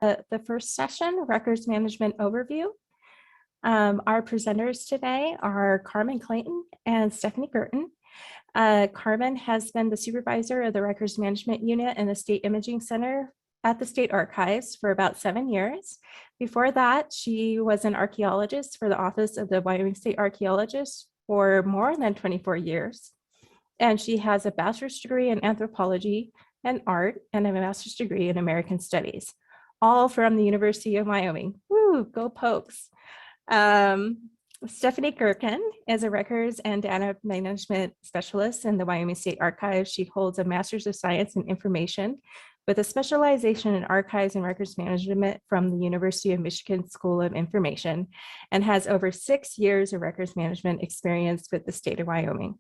The first session, Records Management Overview. Our presenters today are Carmen Clayton and Stephanie Gertken. Carmen has been the supervisor of the Records Management Unit in the State Imaging Center at the State Archives for about 7 years. Before that, she was an archaeologist for the Office of the Wyoming State Archaeologist for more than 24 years. And she has a bachelor's degree in Anthropology and Art and a master's degree in American Studies, all from the University of Wyoming. Woo, go Pokes. Stephanie Gertken is a records and data management specialist in the Wyoming State Archives. She holds a Master's of Science in Information with a specialization in archives and records management from the University of Michigan School of Information and has over 6 years of records management experience with the state of Wyoming.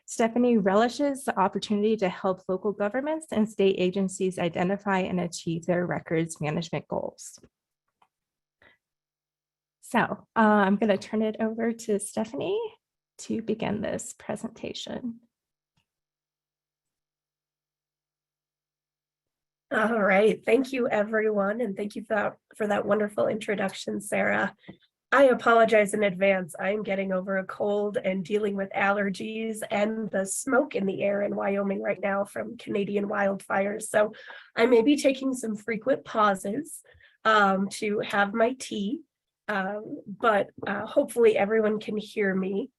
Stephanie relishes the opportunity to help local governments and state agencies identify and achieve their records management goals. So I'm going to turn it over to Stephanie to begin this presentation. All right, thank you everyone, and thank you for that wonderful introduction, Sarah. I apologize in advance. I'm getting over a cold and dealing with allergies and the smoke in the air in Wyoming right now from Canadian wildfires. So I may be taking some frequent pauses to have my tea, but hopefully everyone can hear me.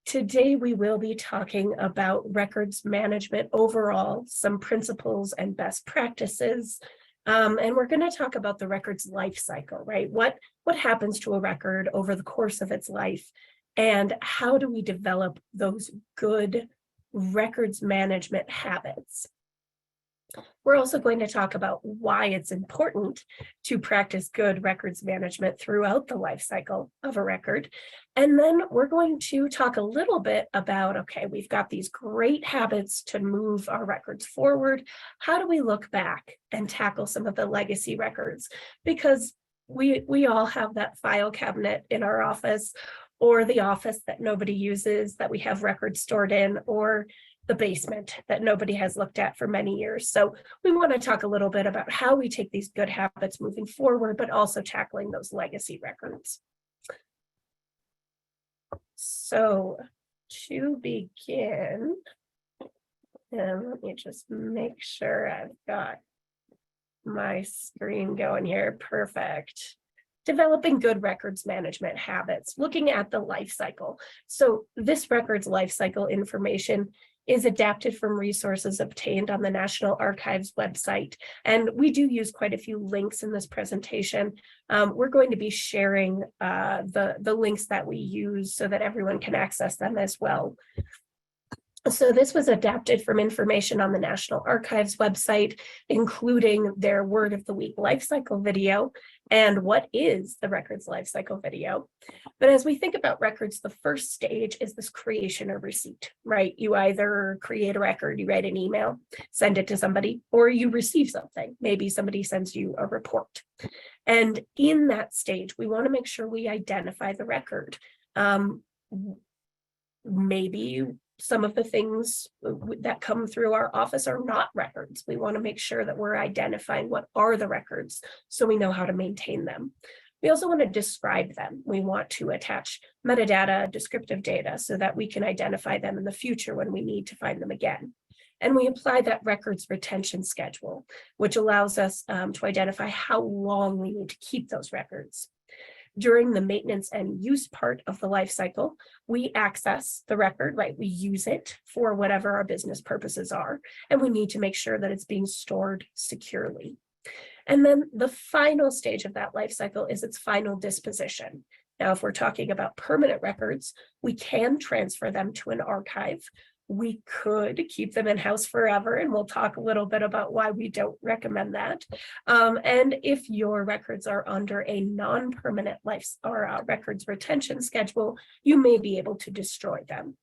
Today, we will be talking about records management overall, some principles and best practices. And we're going to talk about the record's life cycle, right? What happens to a record over the course of its life, and how do we develop those good records management habits? We're also going to talk about why it's important to practice good records management throughout the life cycle of a record. And then we're going to talk a little bit about, okay, we've got these great habits to move our records forward. How do we look back and tackle some of the legacy records? Because we all have that file cabinet in our office, or the office that nobody uses that we have records stored in, or the basement that nobody has looked at for many years. So we want to talk a little bit about how we take these good habits moving forward, but also tackling those legacy records. So to begin, and let me just make sure I've got my screen going here. Perfect. Developing good records management habits, looking at the life cycle. So this records life cycle information is adapted from resources obtained on the National Archives website. And we do use quite a few links in this presentation. We're going to be sharing the links that we use so that everyone can access them as well. So this was adapted from information on the National Archives website, including their Word of the Week lifecycle video and what is the records lifecycle video. But as we think about records, the first stage is this creation or receipt, right? You either create a record, you write an email, send it to somebody, or you receive something. Maybe somebody sends you a report. And in that stage, we want to make sure we identify the record. Maybe some of the things that come through our office are not records. We want to make sure that we're identifying what are the records so we know how to maintain them. We also want to describe them. We want to attach metadata, descriptive data, so that we can identify them in the future when we need to find them again. And we apply that records retention schedule, which allows us to identify how long we need to keep those records. During the maintenance and use part of the life cycle, we access the record, right? We use it for whatever our business purposes are, and we need to make sure that it's being stored securely. And then the final stage of that life cycle is its final disposition. Now, if we're talking about permanent records, we can transfer them to an archive. We could keep them in-house forever, and we'll talk a little bit about why we don't recommend that. And if your records are under a non-permanent life or records retention schedule, you may be able to destroy them.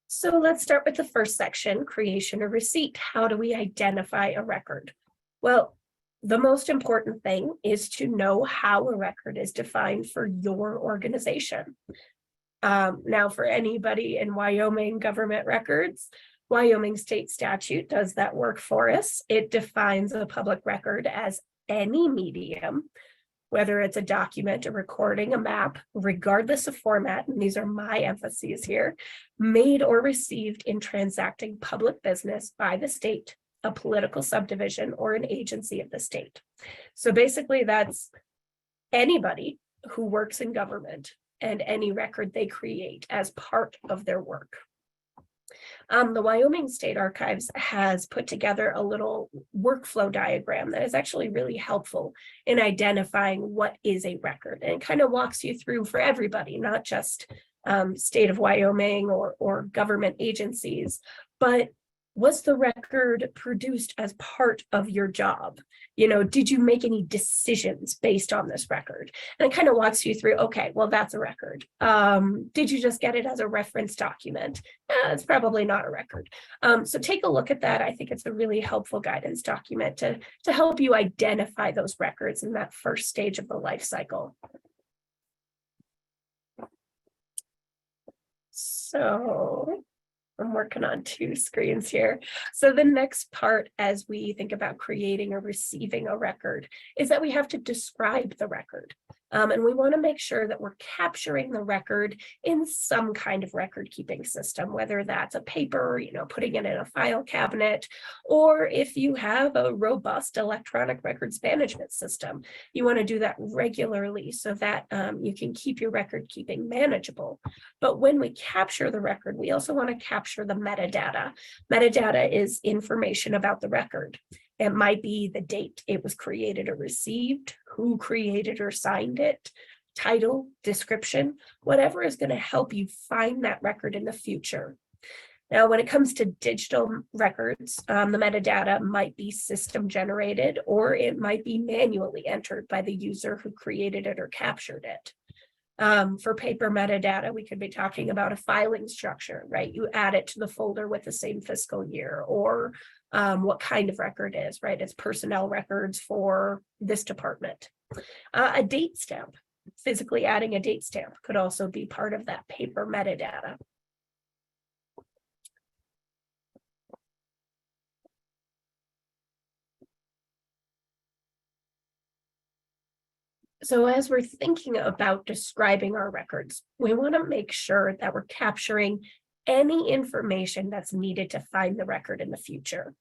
So let's start with the first section, creation or receipt. How do we identify a record? Well, the most important thing is to know how a record is defined for your organization. Now, for anybody in Wyoming government records, Wyoming state statute does that work for us. It defines a public record as any medium, whether it's a document, a recording, a map, regardless of format, and these are my emphases here, made or received in transacting public business by the state, a political subdivision, or an agency of the state. So basically that's anybody who works in government and any record they create as part of their work. The Wyoming State Archives has put together a little workflow diagram that is actually really helpful in identifying what is a record, and it kind of walks you through for everybody, not just State of Wyoming or government agencies, but was the record produced as part of your job? Did you make any decisions based on this record? And it kind of walks you through, okay, well, that's a record. Did you just get it as a reference document? It's probably not a record. So take a look at that. I think it's a really helpful guidance document to help you identify those records in that first stage of the life cycle. So I'm working on two screens here. So the next part, as we think about creating or receiving a record, is that we have to describe the record. And we want to make sure that we're capturing the record in some kind of record keeping system, whether that's a paper, putting it in a file cabinet, or if you have a robust electronic records management system, you want to do that regularly so that you can keep your record keeping manageable. But when we capture the record, we also want to capture the metadata. Metadata is information about the record. It might be the date it was created or received, who created or signed it, title, description, whatever is going to help you find that record in the future. Now, when it comes to digital records, the metadata might be system generated, or it might be manually entered by the user who created it or captured it. For paper metadata, we could be talking about a filing structure, right? You add it to the folder with the same fiscal year, or what kind of record is, right? It's personnel records for this department. A date stamp, physically adding a date stamp could also be part of that paper metadata. So as we're thinking about describing our records, we want to make sure that we're capturing any information that's needed to find the record in the future.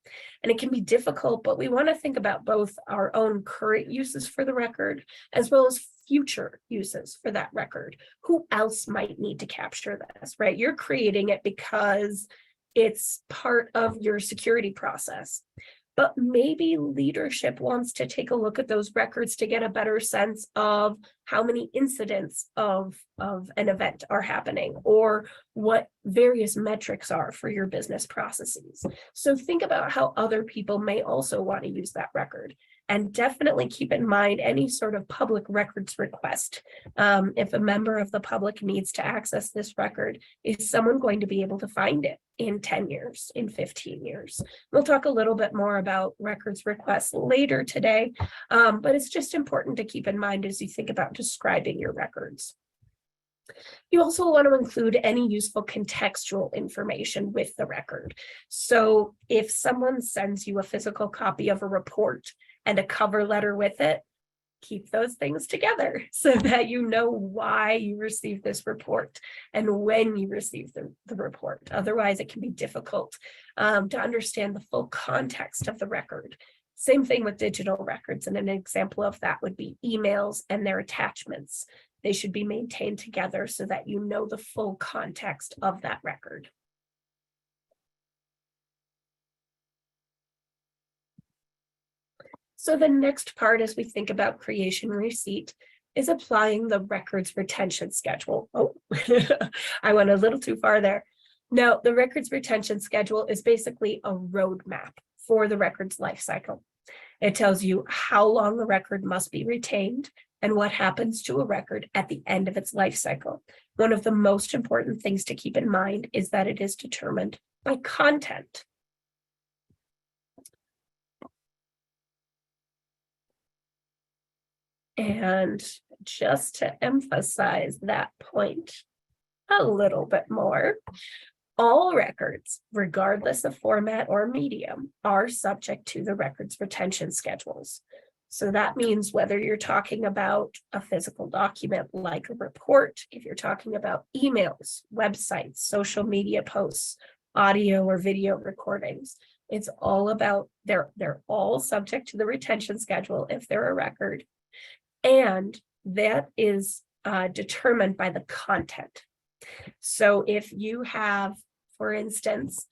And it can be difficult, but we want to think about both our own current uses for the record, as well as future uses for that record. Who else might need to capture this, right? You're creating it because it's part of your security process. But maybe leadership wants to take a look at those records to get a better sense of how many incidents of an event are happening, or what various metrics are for your business processes. So think about how other people may also want to use that record. And definitely keep in mind any sort of public records request. If a member of the public needs to access this record, is someone going to be able to find it in 10 years, in 15 years? We'll talk a little bit more about records requests later today, but it's just important to keep in mind as you think about describing your records. You also want to include any useful contextual information with the record. So if someone sends you a physical copy of a report and a cover letter with it, keep those things together so that you know why you received this report and when you received the report. Otherwise, it can be difficult to understand the full context of the record. Same thing with digital records, and an example of that would be emails and their attachments. They should be maintained together so that you know the full context of that record. So the next part, as we think about creation receipt, is applying the records retention schedule. Oh, I went a little too far there. No, the records retention schedule is basically a roadmap for the records life cycle. It tells you how long the record must be retained and what happens to a record at the end of its life cycle. One of the most important things to keep in mind is that it is determined by content. And just to emphasize that point a little bit more, All records, regardless of format or medium, are subject to the records retention schedules. So that means whether you're talking about a physical document like a report, if you're talking about emails, websites, social media posts, audio or video recordings, it's all about, they're all subject to the retention schedule if they're a record. And that is determined by the content. So if you have, for instance,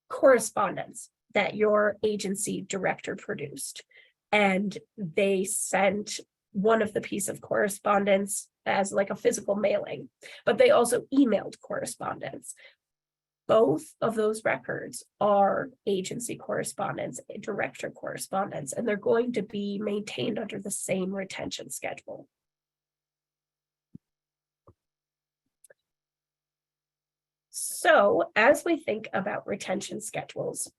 correspondence that your agency director produced, and they sent one of the piece of correspondence as like a physical mailing, but they also emailed correspondence. Both of those records are agency correspondence, director correspondence, and they're going to be maintained under the same retention schedule. So as we think about retention schedules,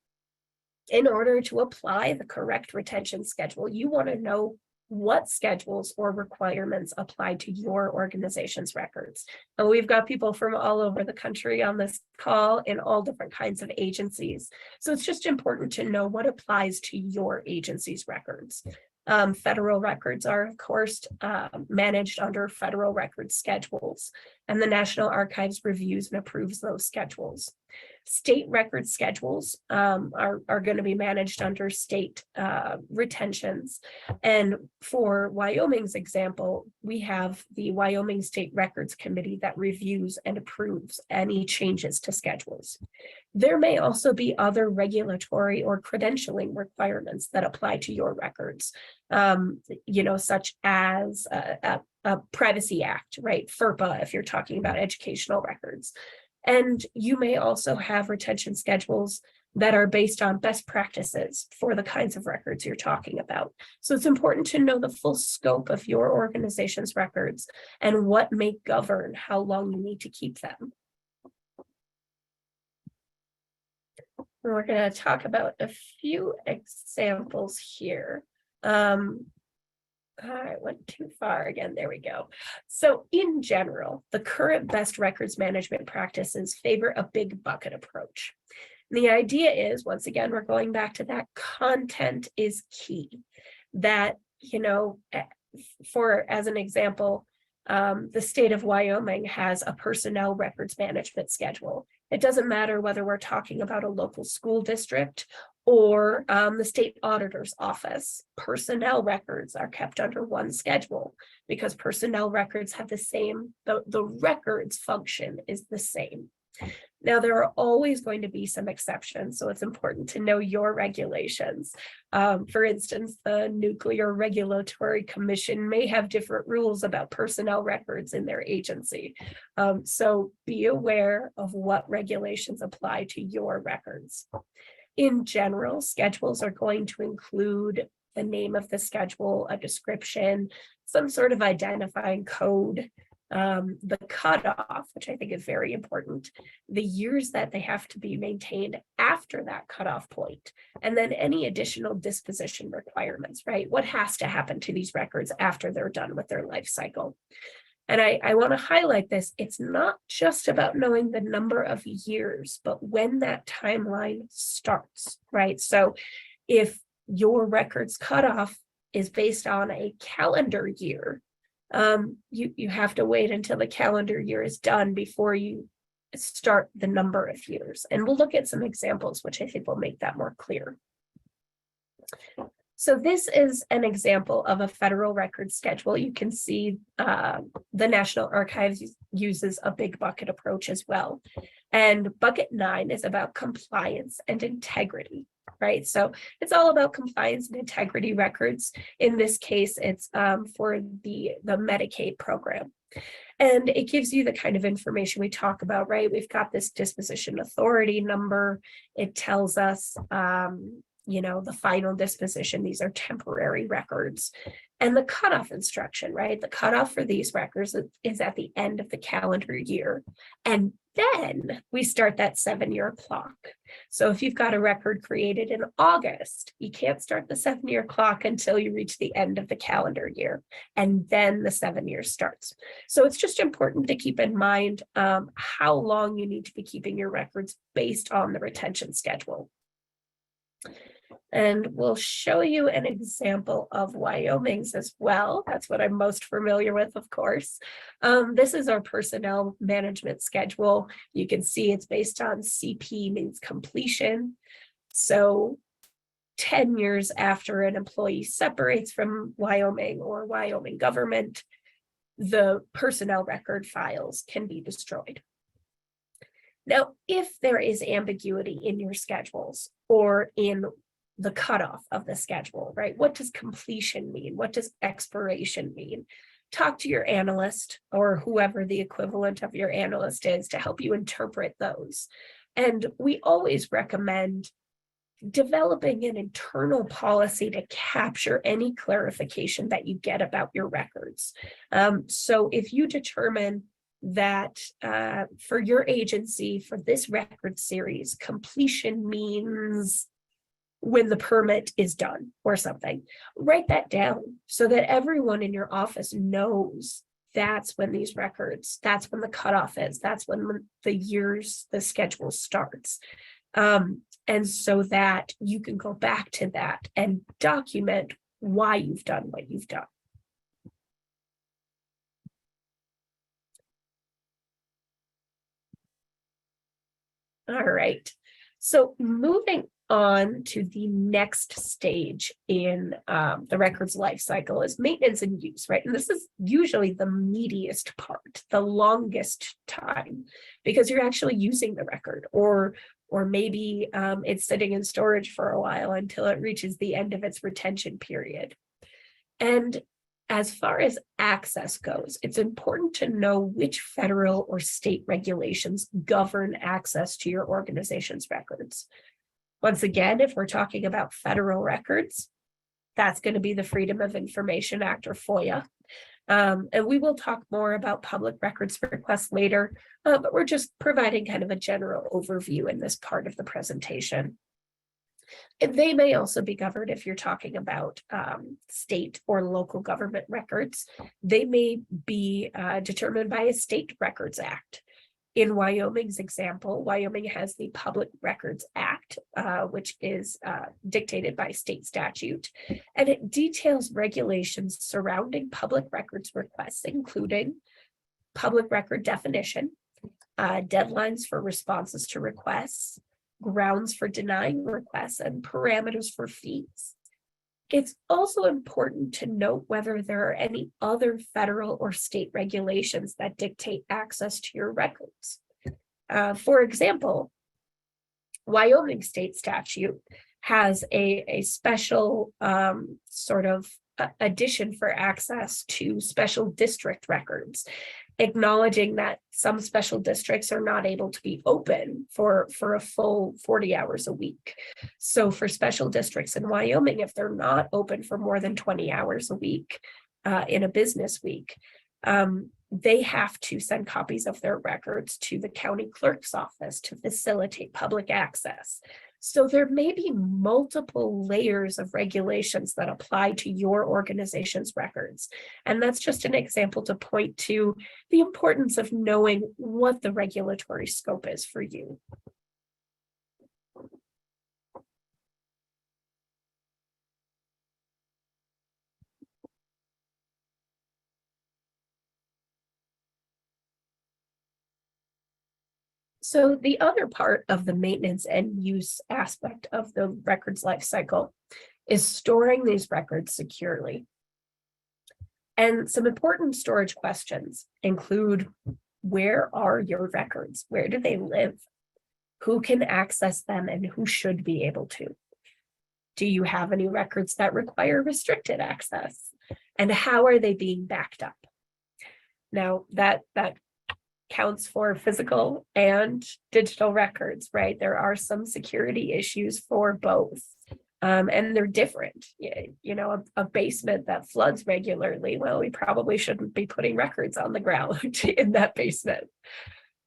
in order to apply the correct retention schedule, you want to know what schedules or requirements apply to your organization's records. And we've got people from all over the country on this call in all different kinds of agencies. So it's just important to know what applies to your agency's records. Federal records are, of course, managed under federal record schedules, and the National Archives reviews and approves those schedules. State record schedules are going to be managed under state retentions. And for Wyoming's example, we have the Wyoming State Records Committee that reviews and approves any changes to schedules. There may also be other regulatory or credentialing requirements that apply to your records, such as a Privacy Act, right? FERPA, if you're talking about educational records. And you may also have retention schedules that are based on best practices for the kinds of records you're talking about. So it's important to know the full scope of your organization's records and what may govern how long you need to keep them. And we're going to talk about a few examples here. I went too far again. There we go. So in general, the current best records management practices favor a big bucket approach. And the idea is, once again, we're going back to that content is key. That, as an example, the state of Wyoming has a personnel records management schedule. It doesn't matter whether we're talking about a local school district or the state auditor's office. Personnel records are kept under one schedule because personnel records have the same, the records function is the same. Now, there are always going to be some exceptions, so it's important to know your regulations. For instance, the Nuclear Regulatory Commission may have different rules about personnel records in their agency. So be aware of what regulations apply to your records. In general, schedules are going to include the name of the schedule, a description, some sort of identifying code, the cutoff, which I think is very important, the years that they have to be maintained after that cutoff point, and then any additional disposition requirements, right? What has to happen to these records after they're done with their life cycle? And I want to highlight this. It's not just about knowing the number of years, but when that timeline starts, right? So if your records cutoff is based on a calendar year, you have to wait until the calendar year is done before you start the number of years. And we'll look at some examples, which I think will make that more clear. So this is an example of a federal record schedule. You can see the National Archives uses a big bucket approach as well. And bucket 9 is about compliance and integrity, right? So it's all about compliance and integrity records. In this case, it's for the Medicaid program. And it gives you the kind of information we talk about, right? We've got this disposition authority number. It tells us the final disposition. These are temporary records. And the cutoff instruction, right? The cutoff for these records is at the end of the calendar year. And then we start that 7-year clock. So if you've got a record created in August, you can't start the 7-year clock until you reach the end of the calendar year, and then the 7 years starts. So it's just important to keep in mind how long you need to be keeping your records based on the retention schedule. And we'll show you an example of Wyoming's as well. That's what I'm most familiar with, of course. This is our personnel management schedule. You can see it's based on CP, means completion. So 10 years after an employee separates from Wyoming or Wyoming government, the personnel record files can be destroyed. Now, if there is ambiguity in your schedules or in the cutoff of the schedule, right? What does completion mean? What does expiration mean? Talk to your analyst or whoever the equivalent of your analyst is to help you interpret those. And we always recommend developing an internal policy to capture any clarification that you get about your records. So if you determine that for your agency, for this record series, completion means when the permit is done or something, write that down so that everyone in your office knows that's when these records, that's when the cutoff is, that's when the schedule starts. And so that you can go back to that and document why you've done what you've done. All right, so moving on to the next stage in the records life cycle is maintenance and use, right? And this is usually the meatiest part, the longest time, because you're actually using the record, or maybe it's sitting in storage for a while until it reaches the end of its retention period. And as far as access goes, it's important to know which federal or state regulations govern access to your organization's records. Once again, if we're talking about federal records, that's going to be the Freedom of Information Act, or FOIA. And we will talk more about public records requests later, but we're just providing kind of a general overview in this part of the presentation. And they may also be governed if you're talking about state or local government records. They may be determined by a State Records Act. In Wyoming's example, Wyoming has the Public Records Act, which is dictated by state statute, and it details regulations surrounding public records requests, including public record definition, deadlines for responses to requests, grounds for denying requests, and parameters for fees. It's also important to note whether there are any other federal or state regulations that dictate access to your records. For example, Wyoming state statute has a special sort of addition for access to special district records, acknowledging that some special districts are not able to be open for a full 40 hours a week. So for special districts in Wyoming, if they're not open for more than 20 hours a week in a business week, they have to send copies of their records to the county clerk's office to facilitate public access. So there may be multiple layers of regulations that apply to your organization's records. And that's just an example to point to the importance of knowing what the regulatory scope is for you. So the other part of the maintenance and use aspect of the records life cycle is storing these records securely. And some important storage questions include: where are your records? Where do they live? Who can access them and who should be able to? Do you have any records that require restricted access? And how are they being backed up? Now, that counts for physical and digital records, right? There are some security issues for both, and they're different. You know, a basement that floods regularly, well, we probably shouldn't be putting records on the ground in that basement.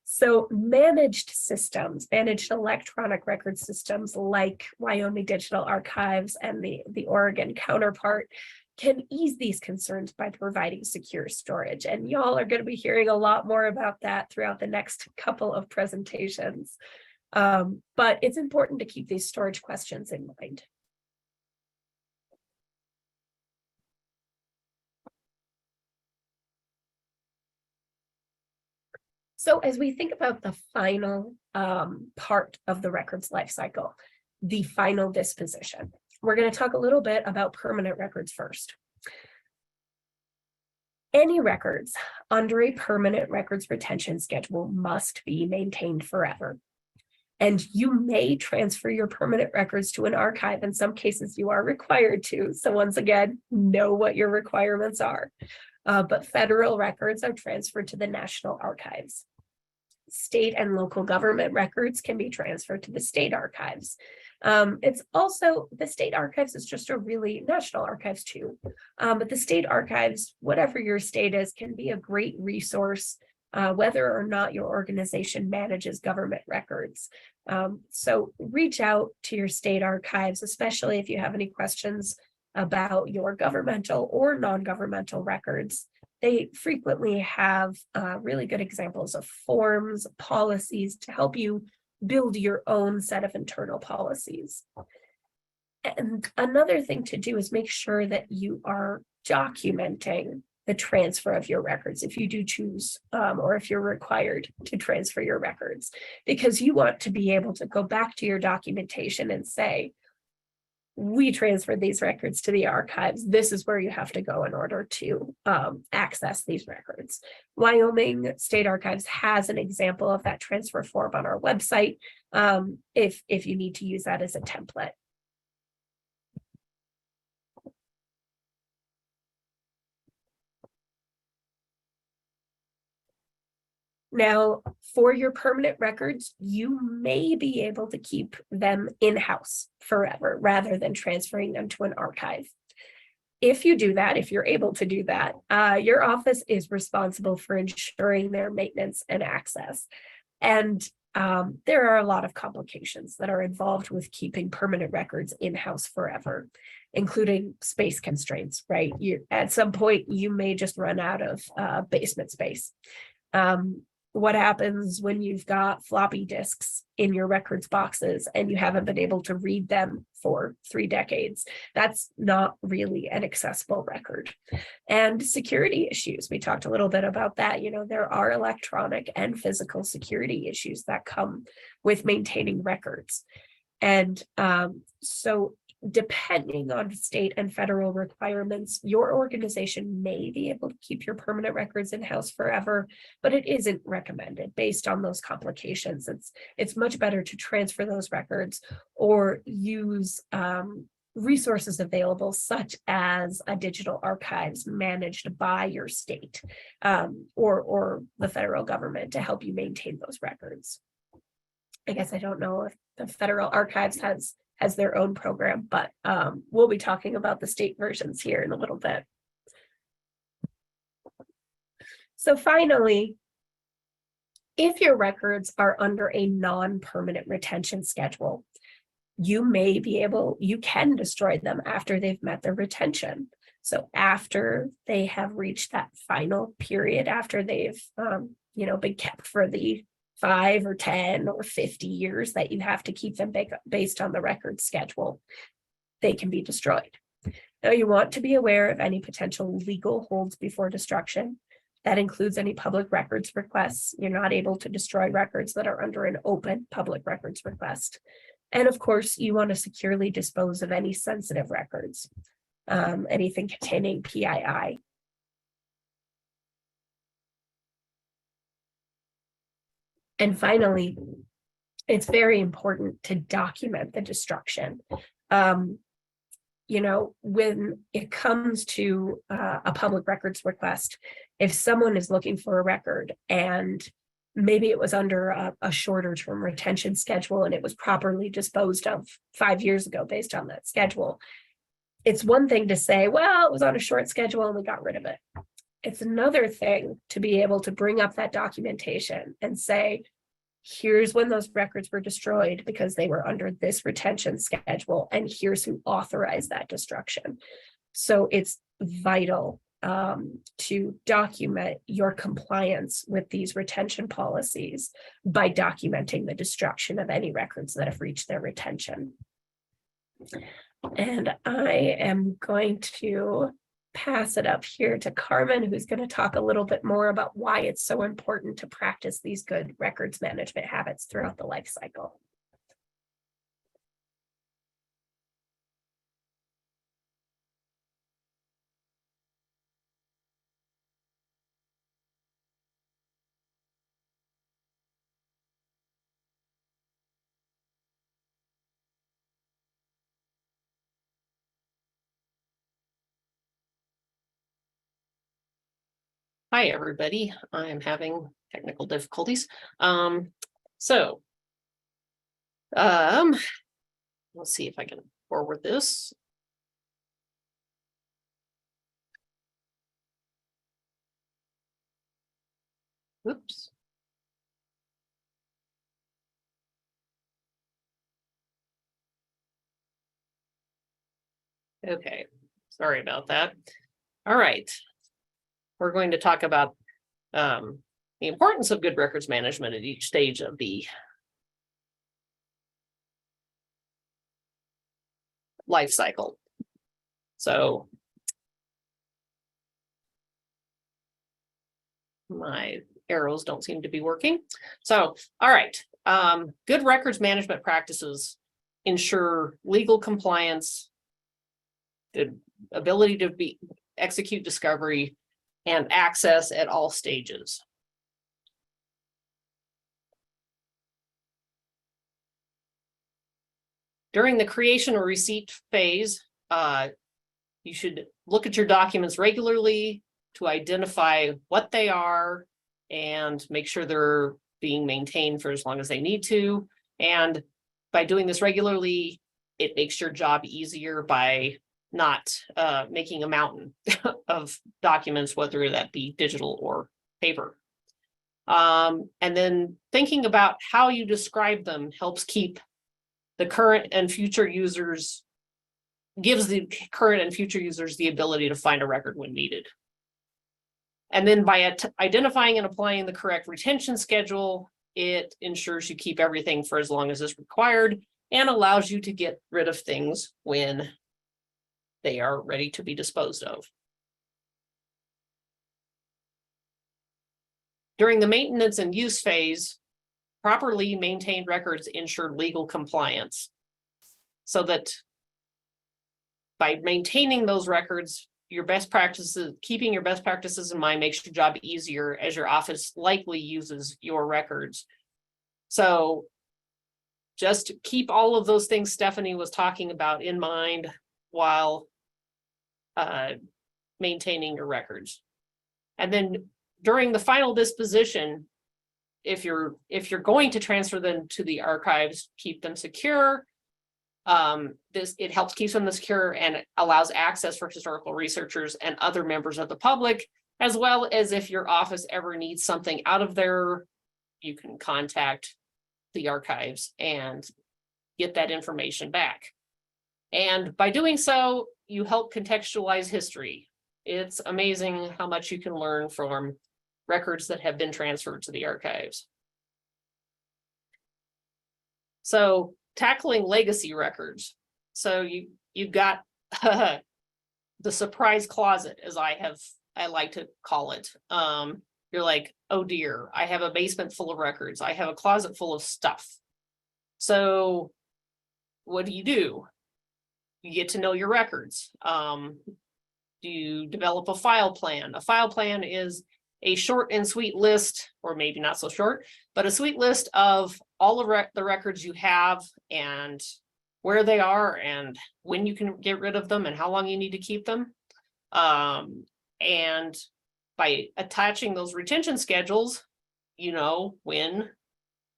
So managed systems, managed electronic record systems like Wyoming Digital Archives and the Oregon counterpart can ease these concerns by providing secure storage. And y'all are going to be hearing a lot more about that throughout the next couple of presentations. But it's important to keep these storage questions in mind. So as we think about the final part of the records life cycle, the final disposition, we're going to talk a little bit about permanent records first. Any records under a permanent records retention schedule must be maintained forever. And you may transfer your permanent records to an archive. In some cases, you are required to. So once again, know what your requirements are. But federal records are transferred to the National Archives. State and local government records can be transferred to the state archives. It's also, the state archives is just a really, National Archives too, but the state archives, whatever your state is, can be a great resource, whether or not your organization manages government records. So reach out to your state archives, especially if you have any questions about your governmental or non-governmental records. They frequently have really good examples of forms, policies to help you build your own set of internal policies. And another thing to do is make sure that you are documenting the transfer of your records if you do choose or if you're required to transfer your records, because you want to be able to go back to your documentation and say, we transferred these records to the archives. This is where you have to go in order to access these records. Wyoming State Archives has an example of that transfer form on our website if you need to use that as a template. Now, for your permanent records, you may be able to keep them in-house forever rather than transferring them to an archive. If you do that, if you're able to do that, your office is responsible for ensuring their maintenance and access. And there are a lot of complications that are involved with keeping permanent records in-house forever, including space constraints, right? At some point, you may just run out of basement space. What happens when you've got floppy disks in your records boxes and you haven't been able to read them for 3 decades? That's not really an accessible record. And security issues, we talked a little bit about that. You know, there are electronic and physical security issues that come with maintaining records. And so depending on state and federal requirements, your organization may be able to keep your permanent records in-house forever, but it isn't recommended based on those complications. It's much better to transfer those records or use resources available, such as a digital archives managed by your state or the federal government to help you maintain those records. I guess I don't know if the federal archives has their own program, but we'll be talking about the state versions here in a little bit. So finally, if your records are under a non-permanent retention schedule, you can destroy them after they've met their retention. So after they have reached that final period, after they've been kept for the 5 or 10 or 50 years that you have to keep them based on the record schedule, they can be destroyed. Now, you want to be aware of any potential legal holds before destruction. That includes any public records requests. You're not able to destroy records that are under an open public records request. And of course, you want to securely dispose of any sensitive records, anything containing PII. And finally, it's very important to document the destruction. When it comes to a public records request, if someone is looking for a record and maybe it was under a shorter term retention schedule and it was properly disposed of 5 years ago based on that schedule, it's one thing to say, well, it was on a short schedule and we got rid of it. It's another thing to be able to bring up that documentation and say, here's when those records were destroyed because they were under this retention schedule, and here's who authorized that destruction. So it's vital to document your compliance with these retention policies by documenting the destruction of any records that have reached their retention. And I am going to pass it up here to Carmen, who's going to talk a little bit more about why it's so important to practice these good records management habits throughout the life cycle. Hi, everybody. I'm having technical difficulties. Let's see if I can forward this. Oops. Okay, sorry about that. All right. We're going to talk about the importance of good records management at each stage of the life cycle. So my arrows don't seem to be working. So, all right. Good records management practices ensure legal compliance, the ability to execute discovery, and access at all stages. During the creation or receipt phase, you should look at your documents regularly to identify what they are and make sure they're being maintained for as long as they need to. And by doing this regularly, it makes your job easier by not making a mountain of documents, whether that be digital or paper. And then thinking about how you describe them helps keep the current and future users, gives the current and future users the ability to find a record when needed. And then by identifying and applying the correct retention schedule, it ensures you keep everything for as long as is required and allows you to get rid of things when they are ready to be disposed of. During the maintenance and use phase, properly maintained records ensure legal compliance, so that by maintaining those records, your best practices, keeping your best practices in mind makes your job easier as your office likely uses your records. So just keep all of those things Stephanie was talking about in mind while maintaining your records. And then during the final disposition, if you're going to transfer them to the archives, keep them secure. It helps keep them secure and allows access for historical researchers and other members of the public, as well as if your office ever needs something out of there, you can contact the archives and get that information back. And by doing so, you help contextualize history. It's amazing how much you can learn from records that have been transferred to the archives. So tackling legacy records. So you've got the surprise closet, as I like to call it. You're like, oh dear, I have a basement full of records. I have a closet full of stuff. So what do? You get to know your records. Do you develop a file plan? A file plan is a short and sweet list, or maybe not so short, but a sweet list of all of the records you have and where they are and when you can get rid of them and how long you need to keep them. And by attaching those retention schedules, you know when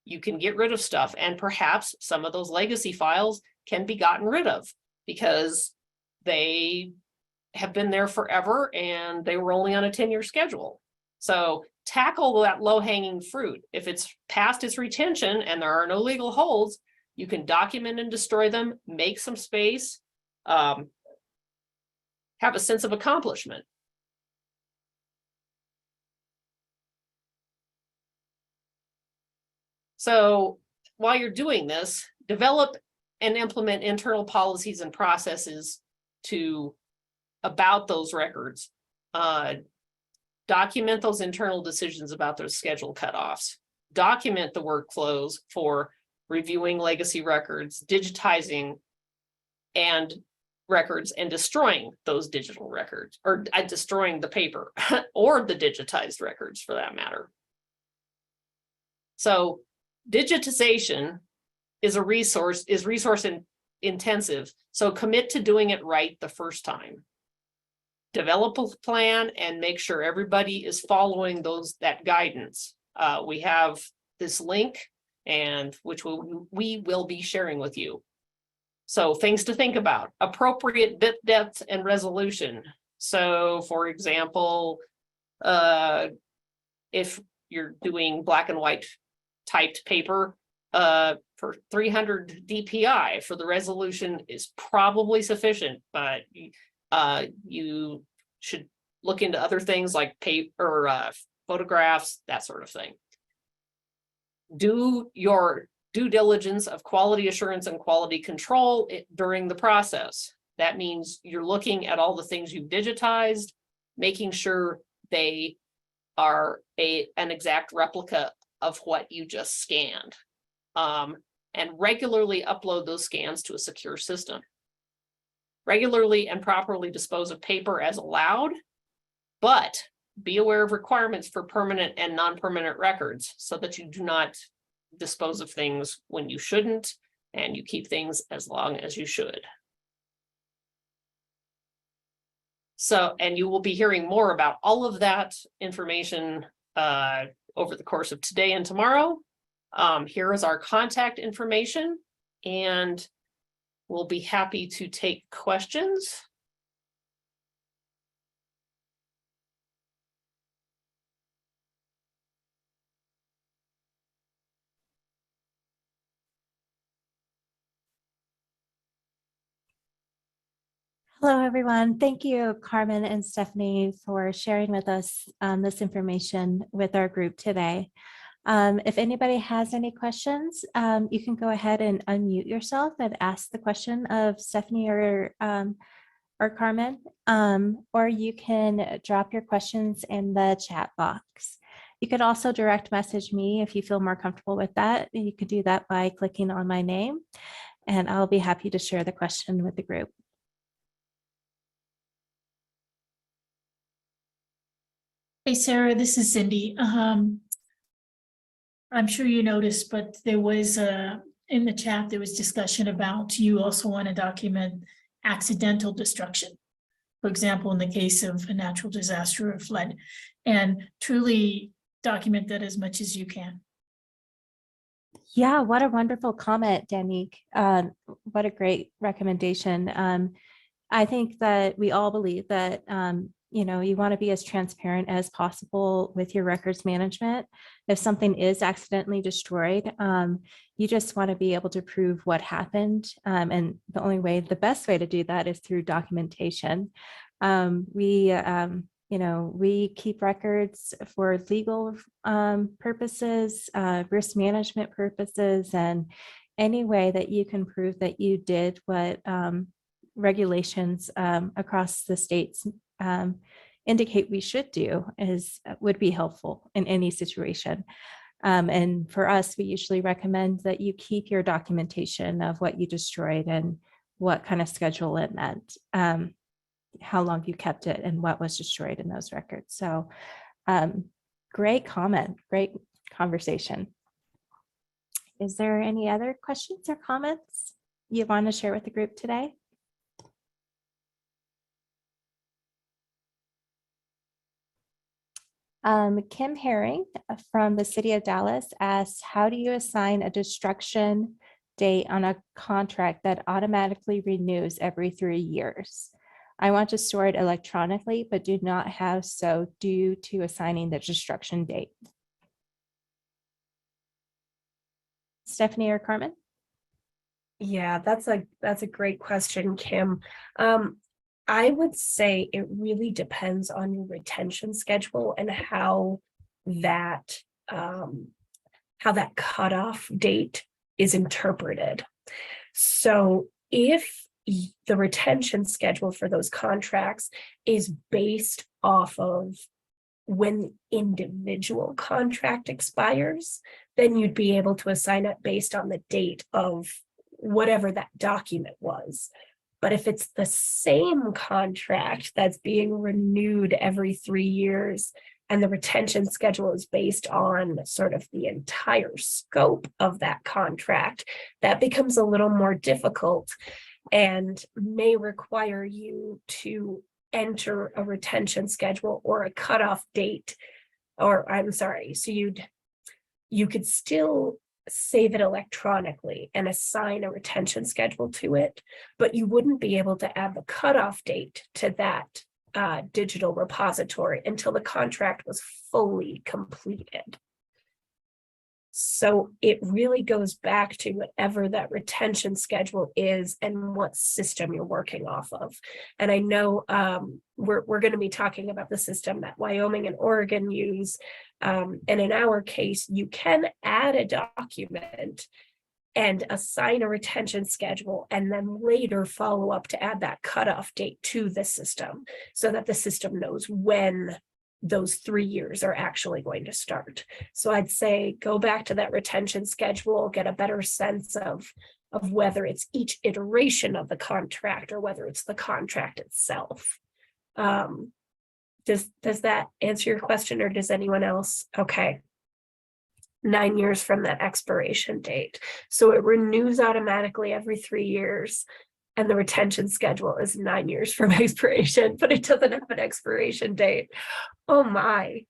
you can get rid of stuff, and perhaps some of those legacy files can be gotten rid of because they have been there forever and they were only on a 10-year schedule. So tackle that low-hanging fruit. If it's past its retention and there are no legal holds, you can document and destroy them, make some space, have a sense of accomplishment. So while you're doing this, develop and implement internal policies and processes about those records. Document those internal decisions about those schedule cutoffs. Document the workflows for reviewing legacy records, digitizing and records, and destroying those digital records, or destroying the paper or the digitized records for that matter. So digitization is resource intensive. So commit to doing it right the first time. Develop a plan and make sure everybody is following that guidance. We have this link, and which we will be sharing with you. So things to think about: appropriate bit depth and resolution. So for example, if you're doing black and white typed paper, for 300 DPI for the resolution is probably sufficient, but you should look into other things like paper or photographs, that sort of thing. Do your due diligence of quality assurance and quality control during the process. That means you're looking at all the things you've digitized, making sure they are an exact replica of what you just scanned. And regularly upload those scans to a secure system. Regularly and properly dispose of paper as allowed, but be aware of requirements for permanent and non-permanent records so that you do not dispose of things when you shouldn't, and you keep things as long as you should. So, and you will be hearing more about all of that information over the course of today and tomorrow. Here is our contact information, and we'll be happy to take questions. Hello, everyone. Thank you, Carmen and Stephanie, for sharing with us this information with our group today. If anybody has any questions, you can go ahead and unmute yourself and ask the question of Stephanie or Carmen, or you can drop your questions in the chat box. You could also direct message me if you feel more comfortable with that. You could do that by clicking on my name, and I'll be happy to share the question with the group. Hey, Sarah, this is Cindy. I'm sure you noticed, but there was in the chat, there was discussion about you also want to document accidental destruction. For example, in the case of a natural disaster or flood, and truly document that as much as you can. Yeah, what a wonderful comment, Danique. What a great recommendation. I think that we all believe that you want to be as transparent as possible with your records management. If something is accidentally destroyed, you just want to be able to prove what happened. And the best way to do that is through documentation. We keep records for legal purposes, risk management purposes, and any way that you can prove that you did what regulations across the states indicate we should do would be helpful in any situation. And for us, we usually recommend that you keep your documentation of what you destroyed and what kind of schedule it meant, how long you kept it, and what was destroyed in those records. So great comment, great conversation. Is there any other questions or comments you want to share with the group today? Kim Herring from the city of Dallas asks, how do you assign a destruction date on a contract that automatically renews every 3 years? I want to store it electronically, but do not have so due to assigning the destruction date. Stephanie or Carmen? Yeah, that's a great question, Kim. I would say it really depends on your retention schedule and how that cutoff date is interpreted. So if the retention schedule for those contracts is based off of when the individual contract expires, then you'd be able to assign it based on the date of whatever that document was. But if it's the same contract that's being renewed every 3 years, and the retention schedule is based on sort of the entire scope of that contract, that becomes a little more difficult and may require you to enter a retention schedule or a cutoff date, or I'm sorry, so you could still save it electronically and assign a retention schedule to it, but you wouldn't be able to add the cutoff date to that digital repository until the contract was fully completed. So it really goes back to whatever that retention schedule is and what system you're working off of. And I know we're going to be talking about the system that Wyoming and Oregon use. And in our case, you can add a document and assign a retention schedule, and then later follow up to add that cutoff date to the system so that the system knows when those 3 years are actually going to start. So I'd say go back to that retention schedule, get a better sense of whether it's each iteration of the contract or whether it's the contract itself. Does that answer your question, or does anyone else? Okay. 9 years from that expiration date. So it renews automatically every 3 years. And the retention schedule is 9 years from expiration, but it doesn't have an expiration date. Oh my.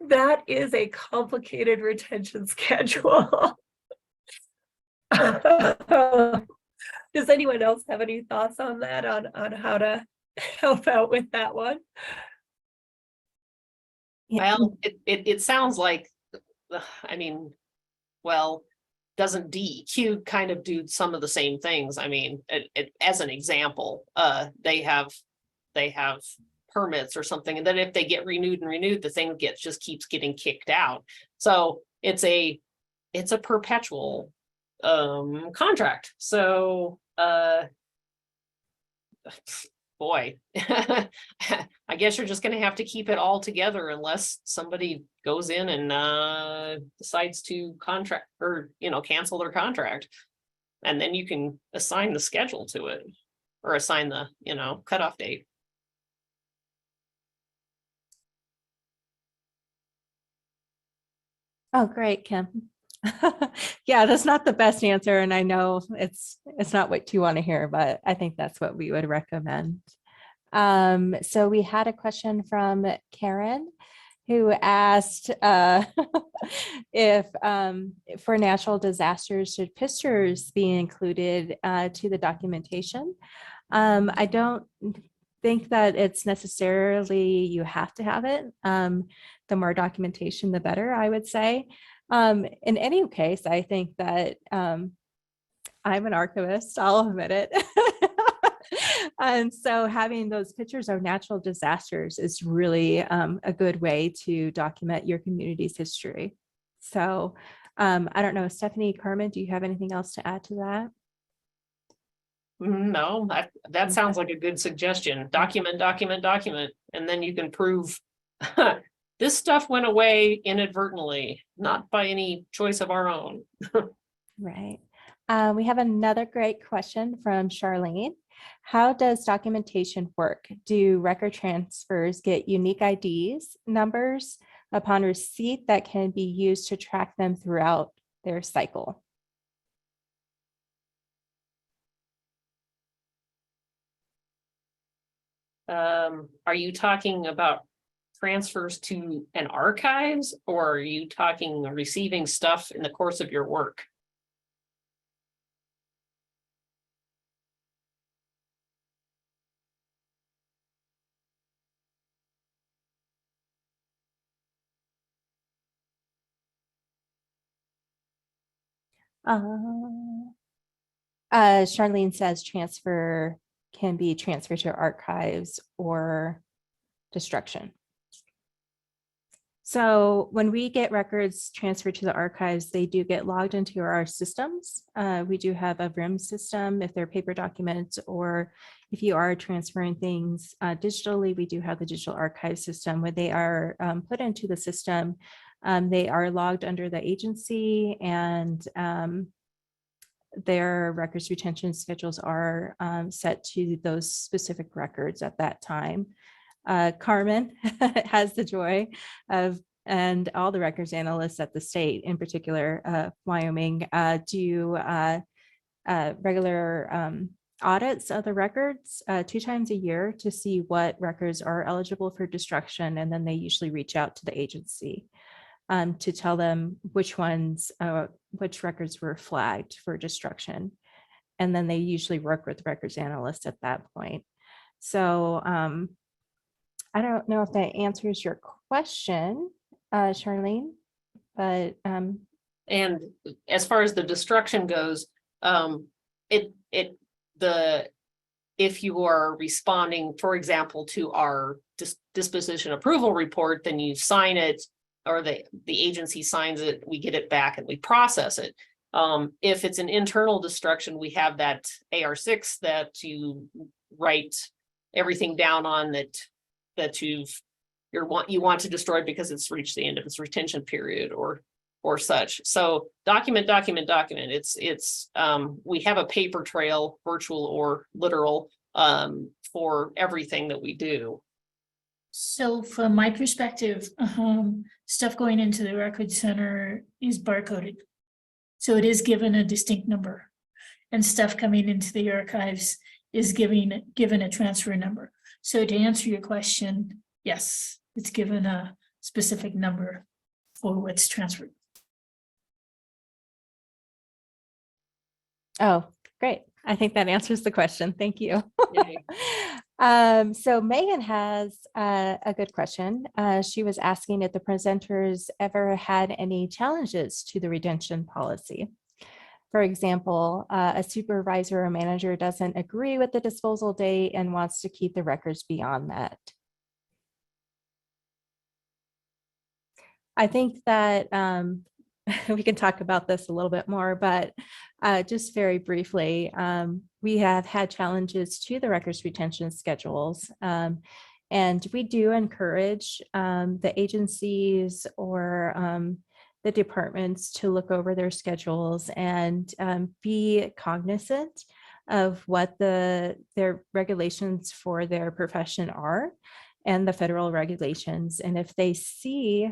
That is a complicated retention schedule. Does anyone else have any thoughts on that, on how to help out with that one? Well, it sounds like, I mean, well, doesn't DEQ kind of do some of the same things? I mean, as an example, they have permits or something, and then if they get renewed and renewed, the thing just keeps getting kicked out. So it's a perpetual contract. So boy, I guess you're just going to have to keep it all together unless somebody goes in and decides to contract or, cancel their contract. And then you can assign the schedule to it or assign the, cutoff date. Oh, great, Kim. Yeah, that's not the best answer, and I know it's not what you want to hear, but I think that's what we would recommend. So we had a question from Karen, who asked if for natural disasters, should pictures be included to the documentation? I don't think that it's necessarily you have to have it. The more documentation, the better, I would say. In any case, I think that I'm an archivist, I'll admit it. And so having those pictures of natural disasters is really a good way to document your community's history. So I don't know, Stephanie, Carmen, do you have anything else to add to that? No, that sounds like a good suggestion. Document, and then you can prove this stuff went away inadvertently, not by any choice of our own. Right. We have another great question from Charlene. How does documentation work? Do record transfers get unique IDs, numbers upon receipt that can be used to track them throughout their cycle? Are you talking about transfers to an archives, or are you talking receiving stuff in the course of your work? Charlene says transfer can be transferred to archives or destruction. So when we get records transferred to the archives, they do get logged into our systems. We do have a RIM system if they're paper documents, or if you are transferring things digitally, we do have the digital archive system. When they are put into the system, they are logged under the agency, and their records retention schedules are set to those specific records at that time. Carmen has the joy of, and all the records analysts at the state, in particular Wyoming, do regular audits of the records 2 times a year to see what records are eligible for destruction, and then they usually reach out to the agency to tell them which records were flagged for destruction, and then they usually work with records analysts at that point. So I don't know if that answers your question, Charlene, but And as far as the destruction goes, if you are responding, for example, to our disposition approval report, then you sign it, or the agency signs it, we get it back and we process it. If it's an internal destruction, we have that AR6 that you write everything down on that you want to destroy because it's reached the end of its retention period or such. So document. It's we have a paper trail, virtual or literal, for everything that we do. So from my perspective, stuff going into the record center is barcoded. So it is given a distinct number, and stuff coming into the archives is given a transfer number. So to answer your question, yes, it's given a specific number for what's transferred. oh, great. I think that answers the question. Thank you. Yay. So Megan has a good question. She was asking if the presenters ever had any challenges to the retention policy. For example, a supervisor or manager doesn't agree with the disposal date and wants to keep the records beyond that. I think that we can talk about this a little bit more, but just very briefly, we have had challenges to the records retention schedules. And we do encourage the agencies or the departments to look over their schedules and be cognizant of what their regulations for their profession are and the federal regulations. And if they see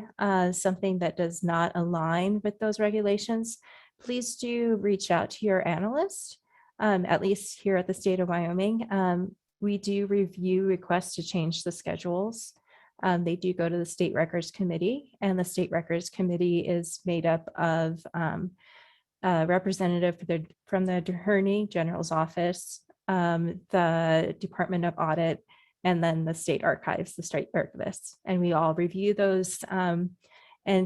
something that does not align with those regulations, please do reach out to your analyst. At least here at the State of Wyoming, we do review requests to change the schedules. They do go to the State Records Committee, and the State Records Committee is made up of a representative from the Attorney General's office, the Department of Audit, and then the State Archives, the State Archivists. And we all review those and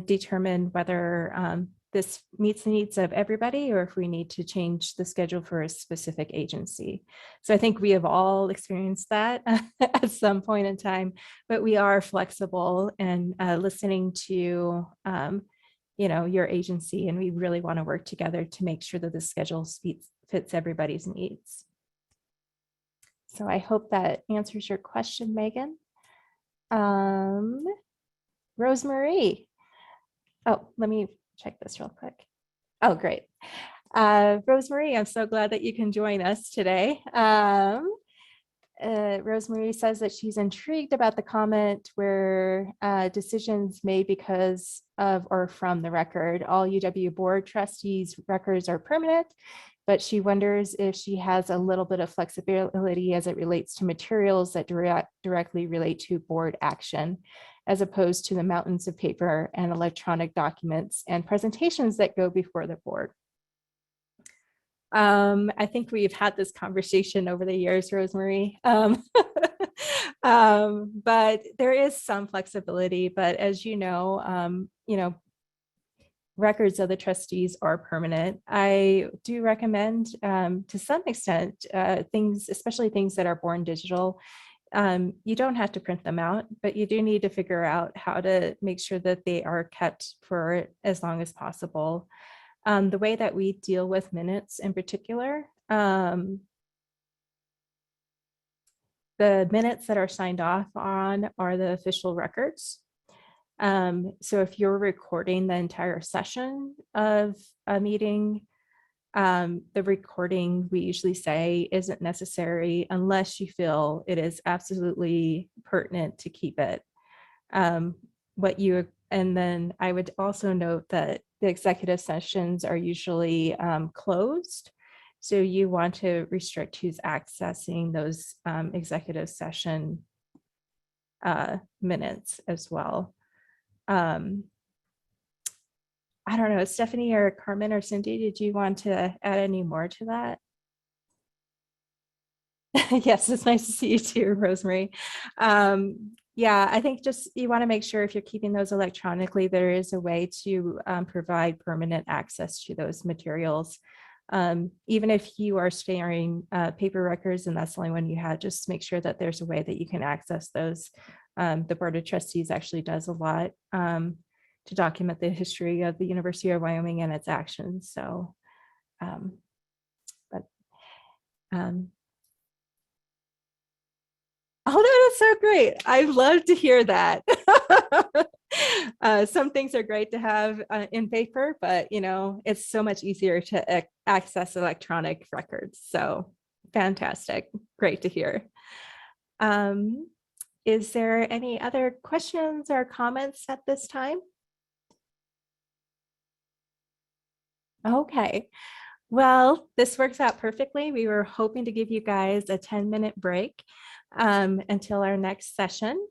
determine whether this meets the needs of everybody or if we need to change the schedule for a specific agency. So I think we have all experienced that at some point in time, but we are flexible and listening to your agency, and we really want to work together to make sure that the schedule fits everybody's needs. So I hope that answers your question, Megan. Rosemarie. Oh, let me check this real quick. Oh, great. Rosemarie, I'm so glad that you can join us today. Rosemarie says that she's intrigued about the comment where decisions made because of or from the record. All UW board trustees' records are permanent, but she wonders if she has a little bit of flexibility as it relates to materials that directly relate to board action, as opposed to the mountains of paper and electronic documents and presentations that go before the board. I think we've had this conversation over the years, Rosemarie, but there is some flexibility. But as you know, records of the trustees are permanent. I do recommend to some extent things, especially things that are born digital. You don't have to print them out, but you do need to figure out how to make sure that they are kept for as long as possible. The way that we deal with minutes in particular, the minutes that are signed off on are the official records. So if you're recording the entire session of a meeting, the recording, we usually say, isn't necessary unless you feel it is absolutely pertinent to keep it. And then I would also note that the executive sessions are usually closed. So you want to restrict who's accessing those executive session minutes as well. I don't know, Stephanie or Carmen or Cindy, did you want to add any more to that? Yes, it's nice to see you too, Rosemary. Yeah, I think just you want to make sure if you're keeping those electronically, there is a way to provide permanent access to those materials. Even if you are storing paper records and that's the only one you had, just make sure that there's a way that you can access those. The Board of Trustees actually does a lot to document the history of the University of Wyoming and its actions. So, oh, that is so great. I love to hear that. Some things are great to have in paper, but it's so much easier to access electronic records. So fantastic. Great to hear. Is there any other questions or comments at this time? Okay. Well, this works out perfectly. We were hoping to give you guys a 10-minute break until our next session.